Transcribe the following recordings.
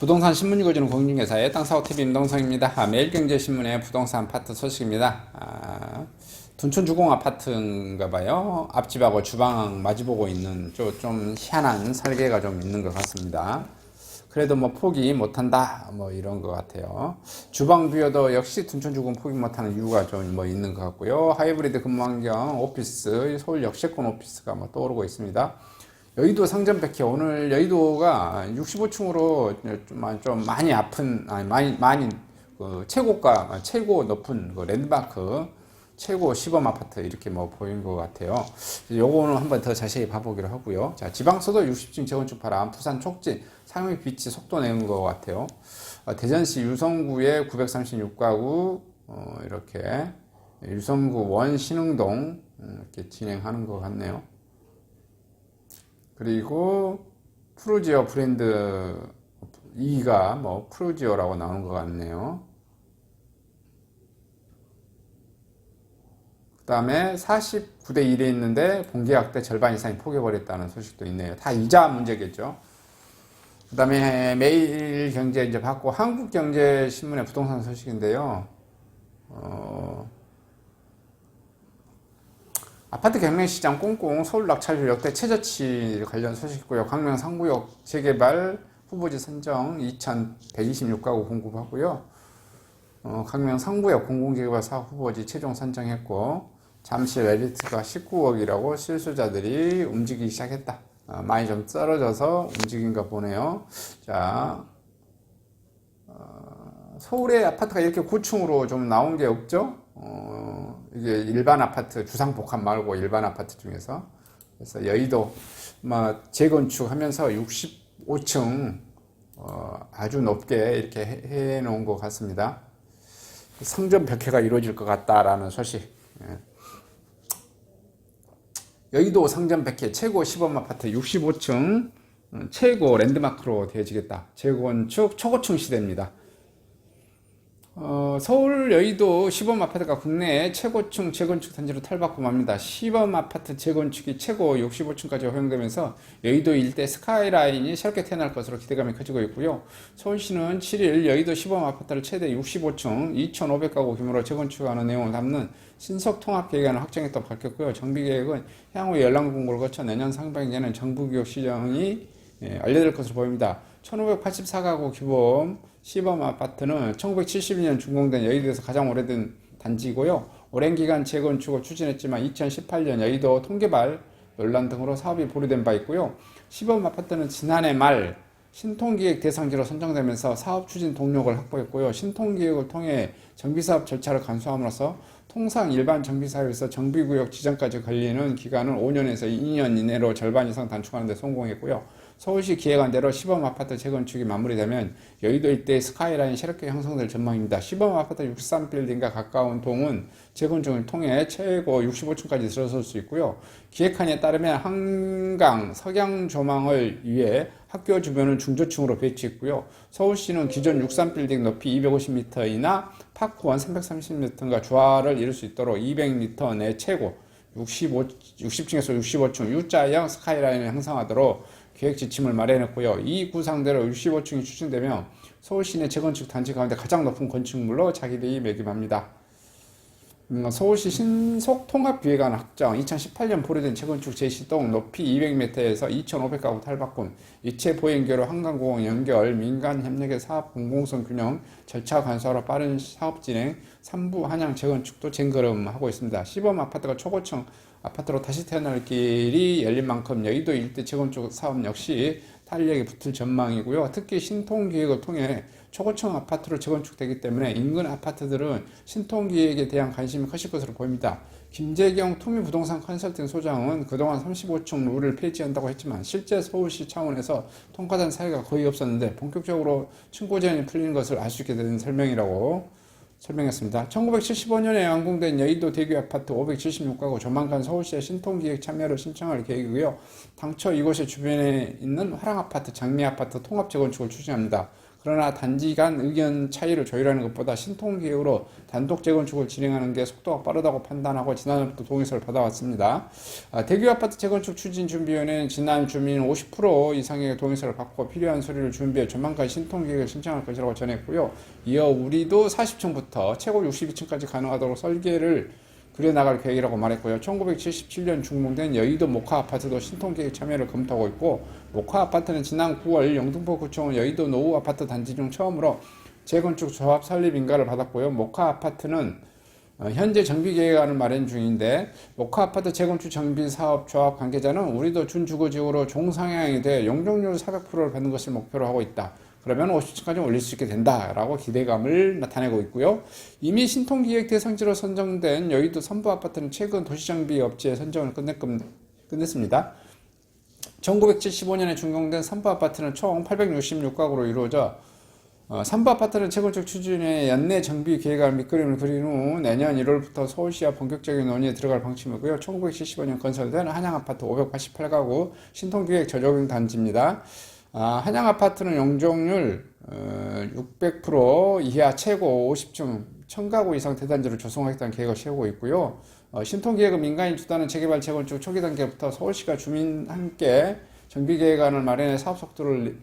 부동산 신문 읽어주는 공인중개사의 땅사업TV 임동성입니다. 매일경제신문의 부동산 아파트 소식입니다. 둔촌주공 아파트인가봐요. 앞집하고 주방 마주보고 있는 좀 희한한 설계가 좀 있는 것 같습니다. 그래도 뭐 포기 못한다 뭐 이런 것 같아요. 주방 비어도 역시 둔촌주공 포기 못하는 이유가 좀 뭐 있는 것 같고요. 하이브리드 근무환경 오피스, 서울 역세권 오피스가 뭐 떠오르고 있습니다. 여의도 상점백회, 오늘 여의도가 65층으로 좀 많이 아픈, 많이 최고가, 최고 높은 그 랜드마크, 최고 시범 아파트 이렇게 뭐 보인 것 같아요. 요거는 한번 더 자세히 봐보기로 하고요. 자, 지방서도 60층 재건축 바람, 부산 촉진, 상륙 비치 속도 내는 것 같아요. 대전시 유성구에 936가구, 이렇게 유성구 원 신흥동, 이렇게 진행하는 것 같네요. 그리고 프루지오 브랜드 2가 뭐 프루지오라고 나오는 것 같네요. 그 다음에 49대 1에 있는데 본계약 때 절반 이상이 포기해버렸다는 소식도 있네요. 다 이자 문제겠죠. 그 다음에 매일경제 이제 받고 한국경제신문의 부동산 소식인데요. 아파트 경매시장 꽁꽁, 서울 낙찰률 역대 최저치 관련 소식이고요. 광명 상구역 재개발 후보지 선정 2,126가구 공급하고요. 광명 상구역 공공재개발 사업 후보지 최종 선정했고, 잠실 엘리트가 19억이라고 실수자들이 움직이기 시작했다. 많이 좀 떨어져서 움직인가 보네요. 자, 서울의 아파트가 이렇게 고층으로 좀 나온 게 없죠? 이게 일반 아파트, 주상복합 말고 일반 아파트 중에서. 그래서 여의도, 재건축하면서 65층, 아주 높게 이렇게 해 놓은 것 같습니다. 상점 벽해가 이루어질 것 같다라는 소식. 여의도 상점 벽해 최고 시범 아파트 65층, 최고 랜드마크로 되어지겠다. 재건축 초고층 시대입니다. 서울 여의도 시범 아파트가 국내 최고층 재건축 단지로 탈바꿈 합니다. 시범 아파트 재건축이 최고 65층까지 허용되면서 여의도 일대 스카이라인이 새롭게 태어날 것으로 기대감이 커지고 있고요. 서울시는 7일 여의도 시범 아파트를 최대 65층 2,500가구 규모로 재건축하는 내용을 담는 신속 통합 계획안을 확정했다고 밝혔고요. 정비 계획은 향후 연락 공고를 거쳐 내년 상반기에는 정부구역 시정이 완료될 것으로 보입니다. 1584가구 규모 시범 아파트는 1972년 준공된 여의도에서 가장 오래된 단지이고요. 오랜 기간 재건축을 추진했지만 2018년 여의도 통개발 논란 등으로 사업이 보류된 바 있고요. 시범 아파트는 지난해 말 신통기획 대상지로 선정되면서 사업 추진 동력을 확보했고요. 신통기획을 통해 정비사업 절차를 간소함으로써 통상 일반 정비사업에서 정비구역 지정까지 걸리는 기간을 5년에서 2년 이내로 절반 이상 단축하는 데 성공했고요. 서울시 기획안대로 시범 아파트 재건축이 마무리되면 여의도 일대의 스카이라인이 새롭게 형성될 전망입니다. 시범 아파트 63빌딩과 가까운 동은 재건축을 통해 최고 65층까지 들어설 수 있고요. 기획안에 따르면 한강, 석양 조망을 위해 학교 주변을 중저층으로 배치했고요. 서울시는 기존 63빌딩 높이 250m이나 파크원 330m가 조화를 이룰 수 있도록 200m 내 최고 60층에서 65층 U자형 스카이라인을 형성하도록 계획 지침을 마련했고요. 이 구상대로 65층이 추진되며 서울시 내 재건축 단지 가운데 가장 높은 건축물로 자기들이 매김합니다. 서울시 신속 통합기획안 확정 2018년 보류된 재건축 제시동 높이 200m에서 2,500가구 탈바꿈 이체 보행교로 한강공원 연결 민간 협력의 사업 공공성 균형 절차 간소화로 빠른 사업 진행 3부 한양 재건축도 쟁걸음하고 있습니다. 시범 아파트가 초고층 아파트로 다시 태어날 길이 열린 만큼 여의도 일대 재건축 사업 역시 탄력이 붙을 전망이고요. 특히 신통기획을 통해 초고층 아파트로 재건축되기 때문에 인근 아파트들은 신통기획에 대한 관심이 커질 것으로 보입니다. 김재경 투미부동산 컨설팅 소장은 그동안 35층 룰을 폐지한다고 했지만 실제 서울시 차원에서 통과된 사례가 거의 없었는데 본격적으로 층고 제한이 풀리는 것을 알 수 있게 된 설명이라고 설명했습니다. 1975년에 완공된 여의도 대규 아파트 576가구 조만간 서울시의 신통기획 참여를 신청할 계획이고요. 당초 이곳의 주변에 있는 화랑아파트, 장미아파트 통합 재건축을 추진합니다. 그러나 단지 간 의견 차이를 조율하는 것보다 신통기획으로 단독 재건축을 진행하는 게 속도가 빠르다고 판단하고 지난해부터 동의서를 받아왔습니다. 대규 아파트 재건축 추진준비위원회는 지난 주민 50% 이상의 동의서를 받고 필요한 서류를 준비해 조만간 신통기획을 신청할 것이라고 전했고요. 이어 우리도 40층부터 최고 62층까지 가능하도록 설계를 그려나갈 계획이라고 말했고요. 1977년 준공된 여의도 모카 아파트도 신통계획 참여를 검토하고 있고, 모카 아파트는 지난 9월 영등포구청은 여의도 노후 아파트 단지 중 처음으로 재건축 조합 설립 인가를 받았고요. 모카 아파트는 현재 정비 계획안을 마련 중인데, 모카 아파트 재건축 정비 사업 조합 관계자는 우리도 준주거지역으로 종상향이 돼 용적률 400%를 받는 것을 목표로 하고 있다. 그러면 50층까지 올릴 수 있게 된다라고 기대감을 나타내고 있고요. 이미 신통기획 대상지로 선정된 여의도 선부 아파트는 최근 도시정비 업체 선정을 끝냈습니다. 1975년에 준공된 선부 아파트는 총 866가구로 이루어져 선부 아파트는 재건축 추진에 연내 정비 계획안 밑그림을 그린 후 내년 1월부터 서울시와 본격적인 논의에 들어갈 방침이고요. 1975년 건설된 한양아파트 588가구 신통기획 저적용 단지입니다. 한양 아파트는 용적률 600% 이하 최고 50층 1000가구 이상 대단지를 조성하겠다는 계획을 세우고 있고요. 신통기획은 민간인 주도하는 재개발 재건축 초기 단계부터 서울시가 주민 함께 정비계획안을 마련해 사업 속도를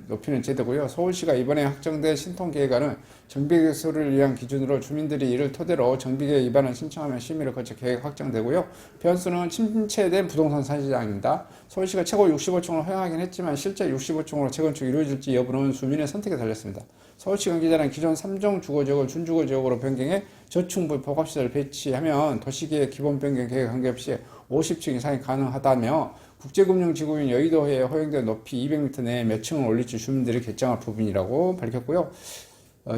높이는 제도고요. 서울시가 이번에 확정된 신통계획안은 정비계획서를 위한 기준으로 주민들이 이를 토대로 정비계획 위반을 신청하면 심의를 거쳐 계획 확정되고요. 변수는 침체된 부동산 사시장입니다. 서울시가 최고 65층을 허용하긴 했지만 실제 65층으로 재건축이 이루어질지 여부는 주민의 선택에 달렸습니다. 서울시 관계자는 기존 3종 주거지역을 준주거지역으로 변경해 저층부 복합시설 배치하면 도시계획 기본 변경 계획 관계없이 50층 이상이 가능하다며 국제금융지구인 여의도에 허용된 높이 200m 내에 몇 층을 올릴지 주민들이 결정할 부분이라고 밝혔고요.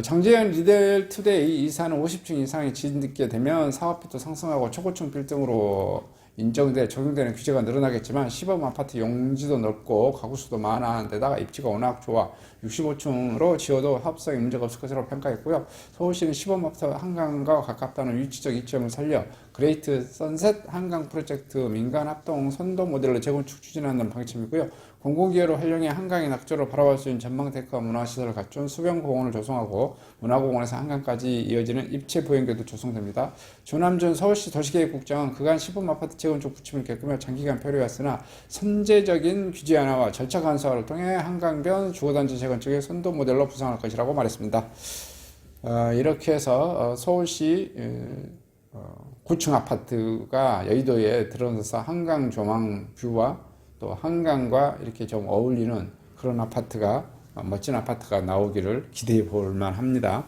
장재현 리델투데이 이사는 50층 이상이 짓게 되면 사업비도 상승하고 초고층 빌딩으로 인정돼 적용되는 규제가 늘어나겠지만 시범 아파트 용지도 넓고 가구 수도 많아 데다가 입지가 워낙 좋아 65층으로 지어도 사업성에 문제가 없을 것이라고 평가했고요. 서울시는 시범 아파트 한강과 가깝다는 위치적 이점을 살려 그레이트 선셋 한강 프로젝트 민간 합동 선도 모델로 재건축 추진하는 방침이고요. 공공기회로 활용해 한강의 낙조를 바라볼 수 있는 전망데크와 문화시설을 갖춘 수변공원을 조성하고 문화공원에서 한강까지 이어지는 입체 보행교도 조성됩니다. 조남준 서울시 도시계획국장은 그간 시범 아파트 재건축 부침을 겪으며 장기간 표류했으나 선제적인 규제 완화와 절차 간소화를 통해 한강변 주거단지 재건축의 선도 모델로 부상할 것이라고 말했습니다. 이렇게 해서 서울시 9층 아파트가 여의도에 들어서서 한강 조망 뷰와 또 한강과 이렇게 좀 어울리는 그런 아파트가 멋진 아파트가 나오기를 기대해 볼 만합니다.